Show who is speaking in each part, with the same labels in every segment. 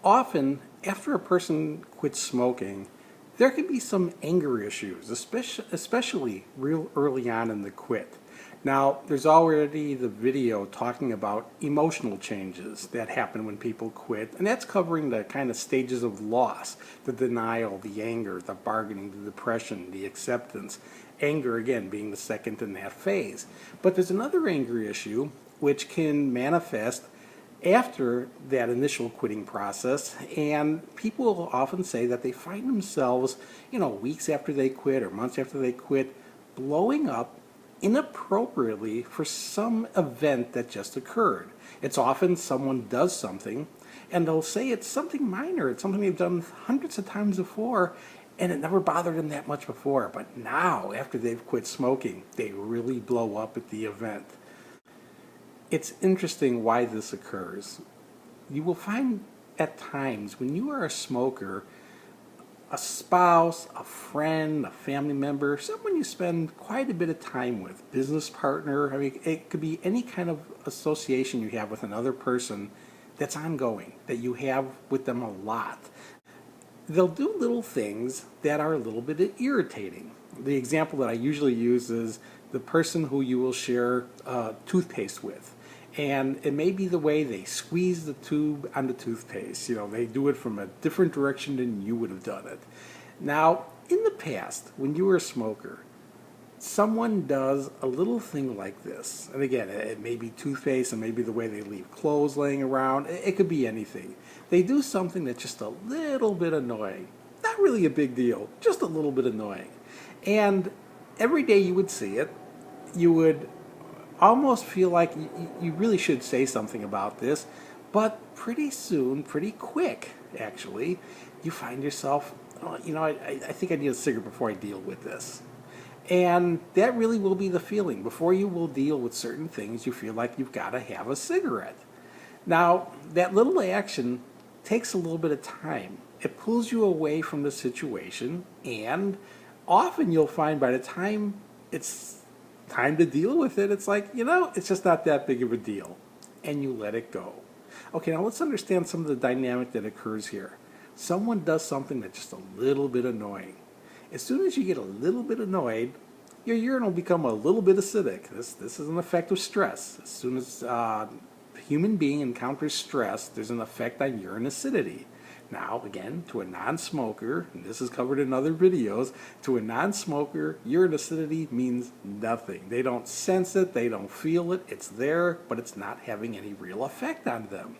Speaker 1: Often, after a person quits smoking, there can be some anger issues, especially real early on in the quit. Now, there's already the video talking about emotional changes that happen when people quit, and that's covering the kind of stages of loss, the denial, the anger, the bargaining, the depression, the acceptance. Anger, again, being the second in that phase. But there's another anger issue which can manifest after that initial quitting process, and people will often say that they find themselves, weeks after they quit or months after they quit, blowing up inappropriately for some event that just occurred. It's often someone does something and they'll say it's something minor, it's something they've done hundreds of times before, and it never bothered them that much before, but now after they've quit smoking, they really blow up at the event. It's interesting why this occurs. You will find at times when you are a smoker, a spouse, a friend, a family member, someone you spend quite a bit of time with, business partner, it could be any kind of association you have with another person that's ongoing, that you have with them a lot. They'll do little things that are a little bit irritating. The example that I usually use is the person who you will share toothpaste with. And it may be the way they squeeze the tube on the toothpaste. They do it from a different direction than you would have done it. Now, in the past, when you were a smoker, someone does a little thing like this. And again, it may be toothpaste, and maybe the way they leave clothes laying around. It could be anything. They do something that's just a little bit annoying. Not really a big deal, just a little bit annoying. And every day you would see it, you would almost feel like you really should say something about this, but pretty soon, pretty quick actually, you find yourself, I think I need a cigarette before I deal with this. And that really will be the feeling. Before you will deal with certain things, you feel like you've got to have a cigarette. Now, that little action takes a little bit of time. It pulls you away from the situation, and often you'll find by the time it's time to deal with it, it's like, it's just not that big of a deal. And you let it go. Okay, now let's understand some of the dynamic that occurs here. Someone does something that's just a little bit annoying. As soon as you get a little bit annoyed, your urine will become a little bit acidic. This is an effect of stress. As soon as a human being encounters stress, there's an effect on urine acidity. Now, again, to a non-smoker, and this is covered in other videos, to a non-smoker, urine acidity means nothing. They don't sense it, they don't feel it, it's there, but it's not having any real effect on them.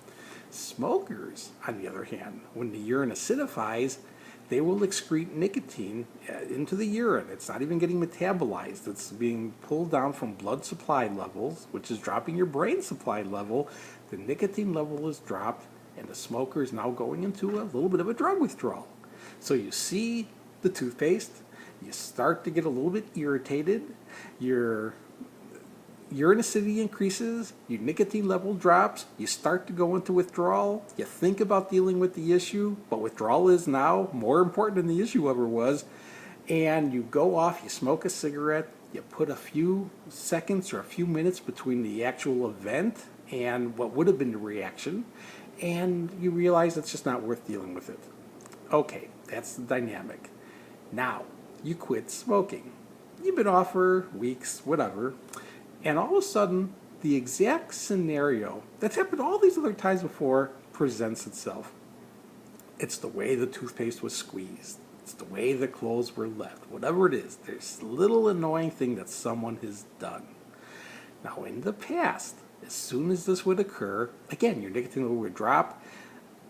Speaker 1: Smokers, on the other hand, when the urine acidifies, they will excrete nicotine into the urine. It's not even getting metabolized. It's being pulled down from blood supply levels, which is dropping your brain supply level. The nicotine level is dropped, and the smoker is now going into a little bit of a drug withdrawal. So you see the toothpaste, you start to get a little bit irritated, your urine acidity increases, your nicotine level drops, you start to go into withdrawal, you think about dealing with the issue, but withdrawal is now more important than the issue ever was, and you go off, you smoke a cigarette, you put a few seconds or a few minutes between the actual event and what would have been the reaction, and you realize it's just not worth dealing with it. Okay, that's the dynamic. Now, you quit smoking. You've been off for weeks, whatever, and all of a sudden, the exact scenario that's happened all these other times before presents itself. It's the way the toothpaste was squeezed. It's the way the clothes were left. Whatever it is, there's a little annoying thing that someone has done. Now, in the past, as soon as this would occur, again, your nicotine level would drop.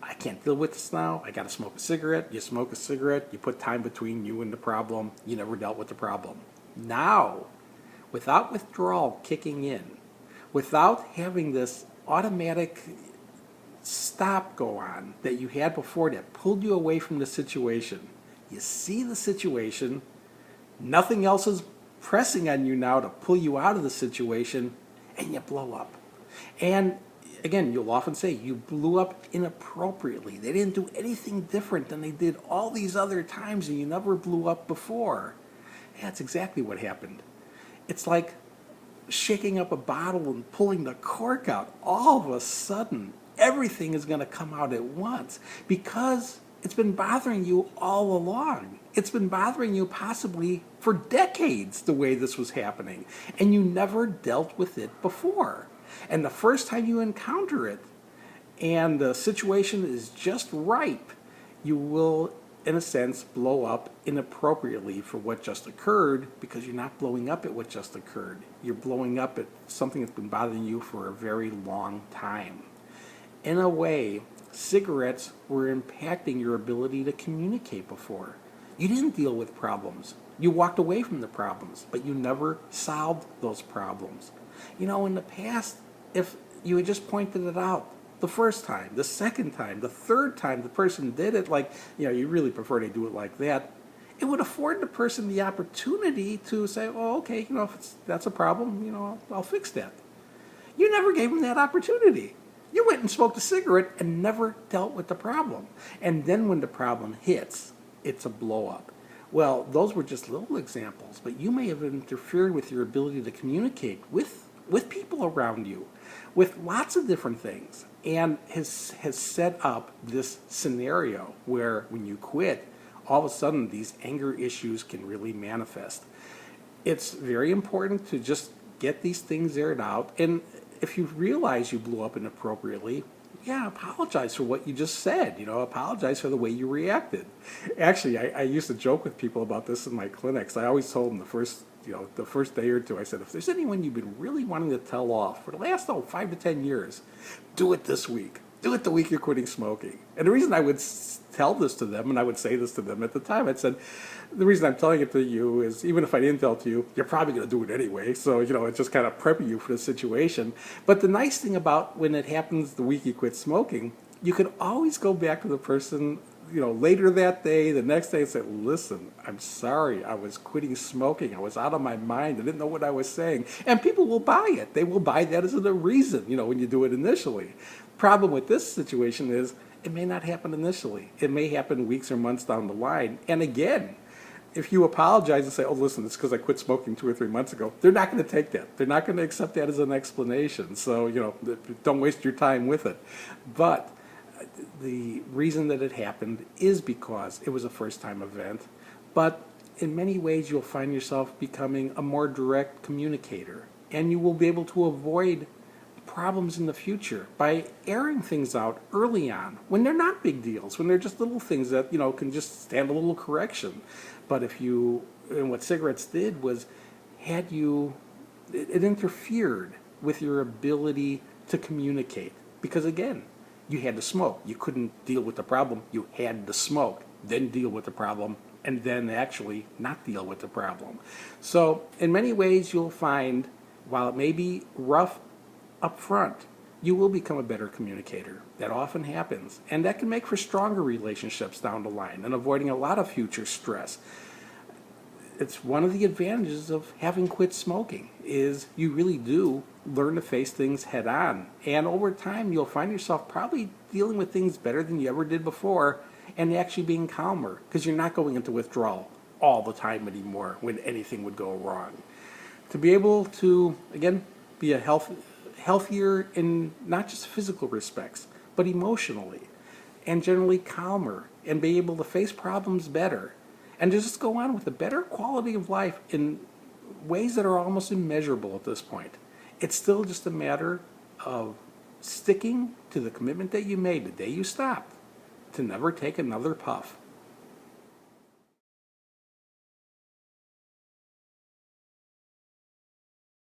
Speaker 1: I can't deal with this now. I got to smoke a cigarette. You smoke a cigarette. You put time between you and the problem. You never dealt with the problem. Now, without withdrawal kicking in, without having this automatic stop go on that you had before that pulled you away from the situation, you see the situation, nothing else is pressing on you now to pull you out of the situation, and you blow up. And again, you'll often say you blew up inappropriately. They didn't do anything different than they did all these other times, and you never blew up before. That's exactly what happened. It's like shaking up a bottle and pulling the cork out. All of a sudden, everything is going to come out at once because it's been bothering you all along. It's been bothering you possibly for decades the way this was happening, and you never dealt with it before. And the first time you encounter it and the situation is just ripe, you will, in a sense, blow up inappropriately for what just occurred, because you're not blowing up at what just occurred. You're blowing up at something that's been bothering you for a very long time. In a way, cigarettes were impacting your ability to communicate before. You didn't deal with problems. You walked away from the problems, but you never solved those problems. In the past, if you had just pointed it out the first time, the second time, the third time the person did it, like, you really prefer they do it like that, it would afford the person the opportunity to say, oh, okay, if that's a problem, I'll fix that. You never gave them that opportunity. You went and smoked a cigarette and never dealt with the problem. And then when the problem hits, it's a blow up. Well, those were just little examples, but you may have interfered with your ability to communicate with people around you, with lots of different things, and has set up this scenario where when you quit, all of a sudden these anger issues can really manifest. It's very important to just get these things aired out, and if you realize you blew up inappropriately, apologize for what you just said. Apologize for the way you reacted. Actually, I used to joke with people about this in my clinics. I always told them the first day or two, I said, if there's anyone you've been really wanting to tell off for the last 5 to 10 years, do it this week. Do it the week you're quitting smoking. And the reason I would tell this to them, and I would say this to them at the time, I said, the reason I'm telling it to you is, even if I didn't tell it to you, you're probably going to do it anyway. So, it's just kind of prepping you for the situation. But the nice thing about when it happens the week you quit smoking, you can always go back to the person, later that day, the next day, and say, listen, I'm sorry, I was quitting smoking. I was out of my mind. I didn't know what I was saying. And people will buy it. They will buy that as a reason, when you do it initially. Problem with this situation is it may not happen initially. It may happen weeks or months down the line. And again, if you apologize and say, oh, listen, it's because I quit smoking 2 or 3 months ago, they're not going to take that. They're not going to accept that as an explanation. So, don't waste your time with it. But the reason that it happened is because it was a first-time event. But in many ways, you'll find yourself becoming a more direct communicator. And you will be able to avoid problems in the future by airing things out early on when they're not big deals, when they're just little things that can just stand a little correction. But and what cigarettes did was it interfered with your ability to communicate, because again, you had to smoke. You couldn't deal with the problem. You had to smoke, then deal with the problem, and then actually not deal with the problem. So in many ways, you'll find, while it may be rough up front, you will become a better communicator. That often happens, and that can make for stronger relationships down the line and avoiding a lot of future stress. It's one of the advantages of having quit smoking, is you really do learn to face things head on, and over time you'll find yourself probably dealing with things better than you ever did before, and actually being calmer, because you're not going into withdrawal all the time anymore when anything would go wrong. To be able to, again, be healthier in not just physical respects, but emotionally, and generally calmer, and be able to face problems better, and to just go on with a better quality of life in ways that are almost immeasurable at this point. It's still just a matter of sticking to the commitment that you made the day you stopped to never take another puff.